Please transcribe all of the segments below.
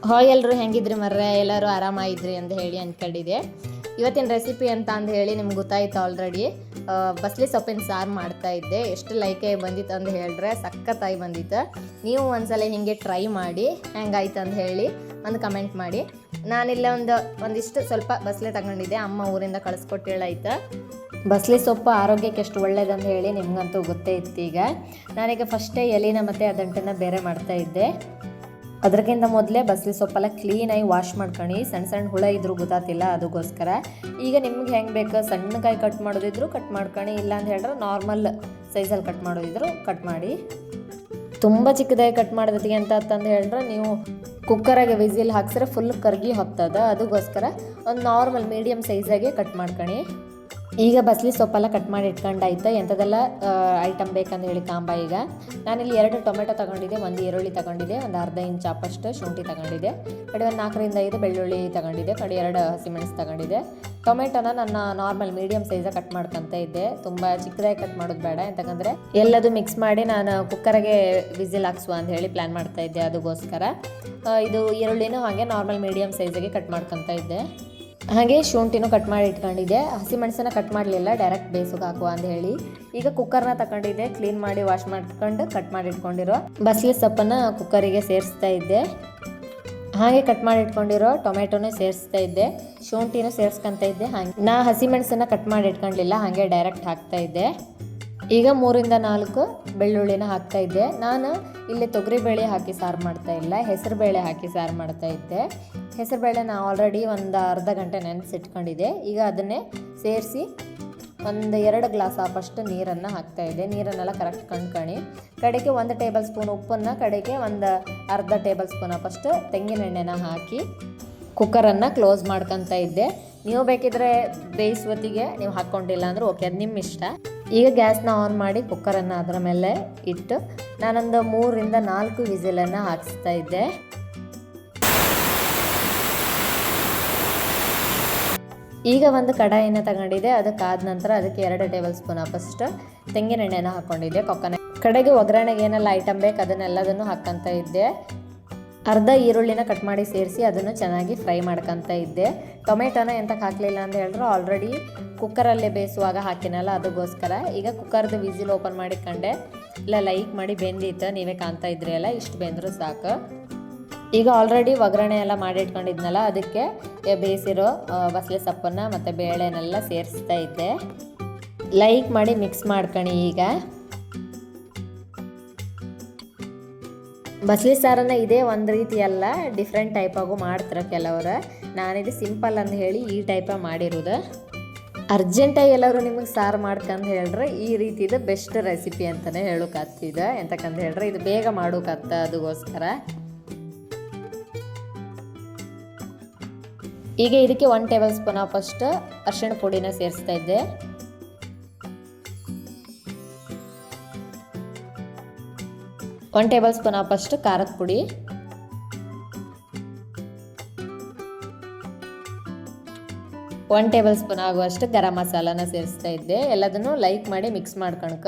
Hi ಎಲ್ಲರೂ ಹೆಂಗಿದ್ರಿ ಮರ್ರೆ, ಎಲ್ಲರೂ ಆರಾಮಾಗಿದ್ರಿ ಅಂತ ಹೇಳಿ ಅಂದ್ಕೊಂಡಿದ್ದೆ. ಇವತ್ತಿನ ರೆಸಿಪಿ ಅಂತ ಅಂದು ಹೇಳಿ ನಿಮ್ಗೆ ಗೊತ್ತಾಯ್ತು ಆಲ್ರೆಡಿ. ಬಸ್ಲಿ ಸೊಪ್ಪಿನ ಸಾರು ಮಾಡ್ತಾ ಇದ್ದೆ. ಎಷ್ಟು ಲೈಕೆ ಬಂದಿತ್ತು ಅಂತ ಹೇಳಿದ್ರೆ ಸಖತ್ತಾಗಿ ಬಂದಿತ್ತು. ನೀವು ಒಂದ್ಸಲ ಹೀಗೆ ಟ್ರೈ ಮಾಡಿ ಹೆಂಗಾಯ್ತು ಅಂತ ಹೇಳಿ ಒಂದು ಕಮೆಂಟ್ ಮಾಡಿ. ನಾನಿಲ್ಲ ಒಂದಿಷ್ಟು ಸ್ವಲ್ಪ ಬಸ್ಲೆ ತಗೊಂಡಿದ್ದೆ, ಅಮ್ಮ ಊರಿಂದ ಕಳಿಸ್ಕೊಟ್ಟು ಹೇಳಾಯ್ತು. ಬಸ್ಲಿ ಸೊಪ್ಪು ಆರೋಗ್ಯಕ್ಕೆ ಎಷ್ಟು ಒಳ್ಳೇದಂತ ಹೇಳಿ ನಿಮ್ಗಂತೂ ಗೊತ್ತೇ ಇತ್ತು. ಈಗ ನಾನೀಗ ಫಸ್ಟೇ ಎಲೆನ ಮತ್ತು ಅದಂಟನ್ನು ಬೇರೆ ಮಾಡ್ತಾ ಇದ್ದೆ. ಅದಕ್ಕಿಂತ ಮೊದಲೇ ಬಸ್ಲಿ ಸೊಪ್ಪೆಲ್ಲ ಕ್ಲೀನಾಗಿ ವಾಶ್ ಮಾಡ್ಕೊಂಡು, ಸಣ್ಣ ಸಣ್ಣ ಹುಳ ಇದ್ರೂ ಗೊತ್ತಾತಿಲ್ಲ, ಅದಕ್ಕೋಸ್ಕರ ಈಗ ನಿಮ್ಗೆ ಹೆಂಗೆ ಬೇಕು ಸಣ್ಣಕಾಯಿ ಕಟ್ ಮಾಡೋದಿದ್ರು ಕಟ್ ಮಾಡ್ಕೊಂಡು, ಇಲ್ಲ ಅಂತ ಹೇಳಿದ್ರೆ ನಾರ್ಮಲ್ ಸೈಜಲ್ಲಿ ಕಟ್ ಮಾಡೋದಿದ್ರು ಕಟ್ ಮಾಡಿ. ತುಂಬ ಚಿಕ್ಕದಾಗಿ ಕಟ್ ಮಾಡೋದಕ್ಕೆ ಅಂತಂದು ಹೇಳಿದ್ರೆ ನೀವು ಕುಕ್ಕರಾಗೆ ವಿಸಿಲ್ ಹಾಕ್ಸಿದ್ರೆ ಫುಲ್ ಕರ್ಗಿ ಹೋಗ್ತದೆ. ಅದಕ್ಕೋಸ್ಕರ ಒಂದು ನಾರ್ಮಲ್ ಮೀಡಿಯಮ್ ಸೈಜಾಗೆ ಕಟ್ ಮಾಡ್ಕೊಂಡು. ಈಗ ಬಸ್ಲಿ ಸೊಪ್ಪೆಲ್ಲ ಕಟ್ ಮಾಡಿ ಇಟ್ಕೊಂಡಾಯ್ತು. ಎಂಥದೆಲ್ಲ ಐಟಮ್ ಬೇಕಂತ ಹೇಳಿ ಕಾಂಬ. ಈಗ ನಾನಿಲ್ಲಿ 2 ಟೊಮೆಟೊ ತೊಗೊಂಡಿದ್ದೆ, 1 ಈರುಳ್ಳಿ ತೊಗೊಂಡಿದ್ದೆ, ಒಂದು ಅರ್ಧ ಇಂಚ್ ಚಾಪಷ್ಟು ಶುಂಠಿ ತೊಗೊಂಡಿದ್ದೆ, ಕಡೆ ಒಂದು 4 ರಿಂದ 5 ಬೆಳ್ಳುಳ್ಳಿ ತೊಗೊಂಡಿದ್ದೆ, ಕಡೆ 2 ಹಸಿಮೆಣಸು ತೊಗೊಂಡಿದ್ದೆ. ಟೊಮೆಟೊನ ನಾನು ನಾರ್ಮಲ್ ಮೀಡಿಯಮ್ ಸೈಜಾಗಿ ಕಟ್ ಮಾಡ್ಕೊತ ಇದ್ದೆ. ತುಂಬ ಚಿಕ್ಕದಾಗಿ ಕಟ್ ಮಾಡೋದು ಬೇಡ, ಯಾಕಂದರೆ ಎಲ್ಲದು ಮಿಕ್ಸ್ ಮಾಡಿ ನಾನು ಕುಕ್ಕರ್ಗೆ ವಿಸಿಲ್ ಹಾಕ್ಸುವ ಅಂತ ಹೇಳಿ ಪ್ಲ್ಯಾನ್ ಮಾಡ್ತಾ ಇದ್ದೆ. ಅದಕ್ಕೋಸ್ಕರ ಇದು ಈರುಳ್ಳಿನೂ ಹಾಗೆ ನಾರ್ಮಲ್ ಮೀಡಿಯಮ್ ಸೈಜಿಗೆ ಕಟ್ ಮಾಡ್ಕೊತ ಇದ್ದೆ. ಹಾಗೆ ಶುಂಠಿನೂ ಕಟ್ ಮಾಡಿ ಇಟ್ಕೊಂಡಿದ್ದೆ. ಹಸಿಮೆಣಸನ್ನ ಕಟ್ ಮಾಡಲಿಲ್ಲ, ಡೈರೆಕ್ಟ್ ಬೇಯಿಸೋಕೆ ಹಾಕುವ ಅಂತ ಹೇಳಿ. ಈಗ ಕುಕ್ಕರ್ನ ತಗೊಂಡಿದ್ದೆ, ಕ್ಲೀನ್ ಮಾಡಿ ವಾಶ್ ಮಾಡ್ಕೊಂಡು ಕಟ್ ಮಾಡಿ ಇಟ್ಕೊಂಡಿರೋ ಬಸ್ಲಿ ಸೊಪ್ಪನ್ನು ಕುಕ್ಕರಿಗೆ ಸೇರಿಸ್ತಾ ಇದ್ದೆ. ಹಾಗೆ ಕಟ್ ಮಾಡಿ ಇಟ್ಕೊಂಡಿರೋ ಟೊಮೆಟೊನೂ ಸೇರಿಸ್ತಾ ಇದ್ದೆ, ಶುಂಠಿನೂ ಸೇರಿಸ್ಕೊತ ಇದ್ದೆ. ಹಾಗೆ ನಾ ಹಸಿಮೆಣಸನ್ನು ಕಟ್ ಮಾಡಿ ಇಟ್ಕೊಂಡಿಲ್ಲ, ಹಾಗೆ ಡೈರೆಕ್ಟ್ ಹಾಕ್ತಾ ಇದ್ದೆ. ಈಗ 3 ರಿಂದ 4 ಬೆಳ್ಳುಳ್ಳಿನ ಹಾಕ್ತಾ ಇದ್ದೆ. ನಾನು ಇಲ್ಲಿ ತೊಗರಿಬೇಳೆ ಹಾಕಿ ಸಾರು ಮಾಡ್ತಾ ಇಲ್ಲ, ಹೆಸರು ಬೇಳೆ ಹಾಕಿ ಸಾರು ಮಾಡ್ತಾ ಇದ್ದೆ. ಹೆಸರು ಬೇಳೆ ನಾನು ಆಲ್ರೆಡಿ ಒಂದು ಅರ್ಧ ಗಂಟೆ ನೆನೆಸಿಟ್ಕೊಂಡಿದ್ದೆ. ಈಗ ಅದನ್ನೇ ಸೇರಿಸಿ ಒಂದು 2 ಗ್ಲಾಸ್ ಆಪಷ್ಟು ನೀರನ್ನು ಹಾಕ್ತಾ ಇದ್ದೆ. ನೀರನ್ನೆಲ್ಲ ಕರೆಕ್ಟ್ ಕಂಡ್ಕೊಂಡು ಕಡೆಗೆ 1 ಟೇಬಲ್ ಸ್ಪೂನ್ ಉಪ್ಪನ್ನು, ಕಡೆಗೆ ಒಂದು ಅರ್ಧ ಟೇಬಲ್ ಸ್ಪೂನ್ ಆಪಷ್ಟು ತೆಂಗಿನ ಎಣ್ಣೆನ ಹಾಕಿ ಕುಕ್ಕರನ್ನು ಕ್ಲೋಸ್ ಮಾಡ್ಕೊತ ಇದ್ದೆ. ನೀವು ಬೇಕಿದ್ರೆ ಬೇಯಿಸುವತ್ತಿಗೆ ನೀವು ಹಾಕ್ಕೊಂಡಿಲ್ಲ ಅಂದ್ರೆ ಓಕೆ, ಅದು ನಿಮ್ಮ ಇಷ್ಟ. ಈಗ ಗ್ಯಾಸ್ನ ಆನ್ ಮಾಡಿ ಕುಕ್ಕರನ್ನು ಅದರ ಮೇಲೆ ಇಟ್ಟು ನಾನೊಂದು 3 ರಿಂದ 4 ವಿಸಿಲನ್ನು ಹಾಕಿಸ್ತಾ ಇದ್ದೆ. ಈಗ ಒಂದು ಕಡಾಯಿನ ತಗೊಂಡಿದ್ದೆ. ಅದಕ್ಕಾದ ನಂತರ ಅದಕ್ಕೆ 2 ಟೇಬಲ್ ಸ್ಪೂನ್ ಆಪಷ್ಟು ತೆಂಗಿನ ಎಣ್ಣೆನ ಹಾಕ್ಕೊಂಡಿದ್ದೆ. ಕಡೆಗೆ ಒಗ್ಗರಣೆಗೆ ಏನೆಲ್ಲ ಐಟಮ್ ಬೇಕು ಅದನ್ನೆಲ್ಲದನ್ನು ಹಾಕ್ಕೊತ ಇದ್ದೆ. ಅರ್ಧ ಈರುಳ್ಳಿನ ಕಟ್ ಮಾಡಿ ಸೇರಿಸಿ ಅದನ್ನು ಚೆನ್ನಾಗಿ ಫ್ರೈ ಮಾಡ್ಕೊತ ಇದ್ದೆ. ಟೊಮೆಟೊನ ಎಂತಕ್ಕೆ ಹಾಕಲಿಲ್ಲ ಅಂತ ಹೇಳಿದ್ರು ಆಲ್ರೆಡಿ ಕುಕ್ಕರಲ್ಲೇ ಬೇಯಿಸುವಾಗ ಹಾಕಿನಲ್ಲ, ಅದಕ್ಕೋಸ್ಕರ. ಈಗ ಕುಕ್ಕರ್ದು ವಿಸಿಲ್ ಓಪನ್ ಮಾಡಿಕೊಂಡೆ, ಇಲ್ಲ ಲೈಕ್ ಮಾಡಿ ಬೆಂದಿತ್ತು, ನೀವೇ ಕಾಣ್ತಾ ಇದ್ರಿ ಅಲ್ಲ, ಇಷ್ಟು ಬೆಂದರೂ ಸಾಕು. ಈಗ ಆಲ್ರೆಡಿ ಒಗ್ಗರಣೆ ಎಲ್ಲ ಮಾಡಿ ಇಟ್ಕೊಂಡಿದ್ನಲ್ಲ, ಅದಕ್ಕೆ ಬೇಯಿಸಿರೋ ಬಸಳೆ ಸೊಪ್ಪನ್ನು ಮತ್ತು ಬೇಳೆನೆಲ್ಲ ಸೇರಿಸ್ತಾ ಇದ್ದೆ. ಲೈಕ್ ಮಾಡಿ ಮಿಕ್ಸ್ ಮಾಡ್ಕೊಳ್ಳಿ. ಈಗ ಬಸ್ಲಿ ಸಾರನ್ನು ಇದೇ ಒಂದು ರೀತಿ ಅಲ್ಲ, ಡಿಫ್ರೆಂಟ್ ಟೈಪಾಗೂ ಮಾಡ್ತಾರೆ ಕೆಲವರು. ನಾನಿದು ಸಿಂಪಲ್ ಅಂತ ಹೇಳಿ ಈ ಟೈಪ ಮಾಡಿರೋದು. ಅರ್ಜೆಂಟಾಗಿ ಎಲ್ಲರೂ ನಿಮಗೆ ಸಾರು ಮಾಡ್ಕಂತ ಹೇಳಿದ್ರೆ ಈ ರೀತಿದು ಬೆಸ್ಟ್ ರೆಸಿಪಿ ಅಂತಲೇ ಹೇಳೋಕತ್ತಿದೆ. ಎಂತಕ್ಕಂತ ಹೇಳಿದ್ರೆ ಇದು ಬೇಗ ಮಾಡೋಕತ್ತ, ಅದಕ್ಕೋಸ್ಕರ. ಈಗ ಇದಕ್ಕೆ 1 ಟೇಬಲ್ ಸ್ಪೂನ್ ಆಪಷ್ಟು ಅರಿಶಿಣ ಪುಡಿನ ಸೇರಿಸ್ತಾ ಇದ್ದೆ. 1 ಟೇಬಲ್ ಸ್ಪೂನ್ ಆಪಷ್ಟು ಖಾರದ ಪುಡಿ, 1 ಟೇಬಲ್ ಸ್ಪೂನ್ ಆಗುವಷ್ಟು ಗರಂ ಮಸಾಲಾನ ಸೇರಿಸ್ತಾ ಇದ್ದೆ. ಎಲ್ಲದನ್ನು ಲೈಕ್ ಮಾಡಿ ಮಿಕ್ಸ್ ಮಾಡ್ಕೊಳಕ.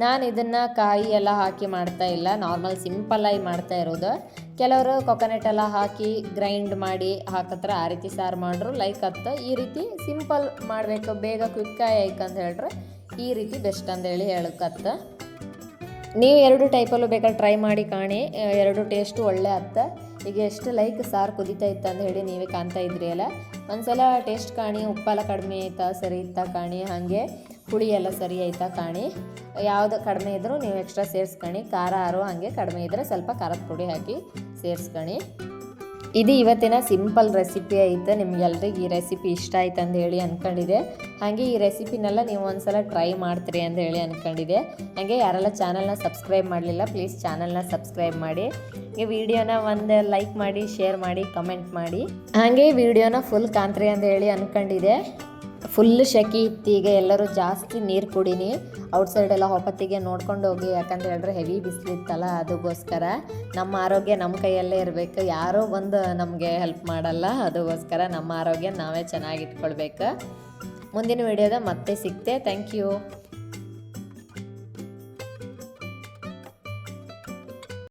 ನಾನು ಇದನ್ನು ಕಾಯಿ ಎಲ್ಲ ಹಾಕಿ ಮಾಡ್ತಾ ಇಲ್ಲ, ನಾರ್ಮಲ್ ಸಿಂಪಲ್ಲಾಗಿ ಮಾಡ್ತಾ ಇರೋದು. ಕೆಲವರು ಕೊಕೊನಟ್ ಎಲ್ಲ ಹಾಕಿ ಗ್ರೈಂಡ್ ಮಾಡಿ ಹಾಕತ್ರ, ಆ ರೀತಿ ಸಾರು ಮಾಡ್ರು ಲೈಕ್ ಅತ್ತ. ಈ ರೀತಿ ಸಿಂಪಲ್ ಮಾಡಬೇಕು, ಬೇಗ ಕ್ವಿಕ್ಕಾಗಿ ಆಯ್ಕಂತ ಹೇಳಿದ್ರೆ ಈ ರೀತಿ ಬೆಸ್ಟ್ ಅಂತೇಳಿ ಹೇಳಕ್ಕತ್ತ. ನೀವು 2 ಟೈಪಲ್ಲೂ ಬೇಕಾದ್ರೆ ಟ್ರೈ ಮಾಡಿ ಕಾಣಿ, 2 ಟೇಸ್ಟು ಒಳ್ಳೆ ಅತ್ತ. ಈಗ ಎಷ್ಟು ಲೈಕ್ ಸಾರು ಕುದೀತಾ ಇತ್ತು ಅಂತ ಹೇಳಿ ನೀವೇ ಕಾಣ್ತಾ ಇದ್ರಿ ಅಲ್ಲ. ಒಂದ್ಸಲ ಟೇಸ್ಟ್ ಕಾಣಿ, ಉಪ್ಪೆಲ್ಲ ಕಡಿಮೆ ಆಯ್ತಾ ಸರಿ ಇತ್ತಾ ಕಾಣಿ, ಹಾಗೆ ಹುಳಿ ಎಲ್ಲ ಸರಿ ಆಯ್ತಾ ಕಾಣಿ. ಯಾವುದು ಕಡಿಮೆ ಇದ್ದರೂ ನೀವು ಎಕ್ಸ್ಟ್ರಾ ಸೇರಿಸ್ಕೊಳ್ಳಿ. ಖಾರ ಹಾಗೆ ಕಡಿಮೆ ಇದ್ದರೆ ಸ್ವಲ್ಪ ಖಾರದ ಪುಡಿ ಹಾಕಿ ಸೇರಿಸ್ಕೊಳ್ಳಿ. ಇದು ಇವತ್ತಿನ ಸಿಂಪಲ್ ರೆಸಿಪಿ ಐತೆ. ನಿಮ್ಗೆಲ್ರಿಗೆ ಈ ರೆಸಿಪಿ ಇಷ್ಟ ಆಯ್ತು ಅಂತ ಹೇಳಿ ಅಂದ್ಕೊಂಡಿದ್ದೆ. ಹಾಗೆ ಈ ರೆಸಿಪಿನೆಲ್ಲ ನೀವು ಒಂದ್ಸಲ ಟ್ರೈ ಮಾಡ್ತೀರಿ ಅಂತ ಹೇಳಿ ಅಂದ್ಕೊಂಡಿದ್ದೆ. ಹಾಗೆ ಯಾರೆಲ್ಲ ಚಾನಲ್ನ ಸಬ್ಸ್ಕ್ರೈಬ್ ಮಾಡಲಿಲ್ಲ ಪ್ಲೀಸ್ ಚಾನಲ್ನ ಸಬ್ಸ್ಕ್ರೈಬ್ ಮಾಡಿ. ಈ ವಿಡಿಯೋನ ಒಂದು ಲೈಕ್ ಮಾಡಿ, ಶೇರ್ ಮಾಡಿ, ಕಮೆಂಟ್ ಮಾಡಿ. ಹಾಗೆ ವಿಡಿಯೋನ ಫುಲ್ ಕಾಣ್ತೀರಿ ಅಂತ ಹೇಳಿ ಅಂದ್ಕೊಂಡಿದ್ದೆ. ಫುಲ್ ಶೆಕೆ ಇತ್ತು. ಈಗ ಎಲ್ಲರೂ ಜಾಸ್ತಿ ನೀರು ಕುಡೀನಿ. ಔಟ್ಸೈಡೆಲ್ಲ ಹೊಪ್ಪತ್ತಿಗೆ ನೋಡ್ಕೊಂಡು ಹೋಗಿ, ಯಾಕಂತ ಹೇಳಿದ್ರೆ ಹೆವಿ ಬಿಸಿಲಿತ್ತಲ್ಲ, ಅದಕ್ಕೋಸ್ಕರ. ನಮ್ಮ ಆರೋಗ್ಯ ನಮ್ಮ ಕೈಯಲ್ಲೇ ಇರಬೇಕು, ಯಾರೋ ಬಂದು ನಮಗೆ ಹೆಲ್ಪ್ ಮಾಡಲ್ಲ. ಅದಕ್ಕೋಸ್ಕರ ನಮ್ಮ ಆರೋಗ್ಯ ನಾವೇ ಚೆನ್ನಾಗಿ ಇಟ್ಕೊಳ್ಬೇಕು. ಮುಂದಿನ ವಿಡಿಯೋದ ಮತ್ತೆ ಸಿಗ್ತೆ. Thank you.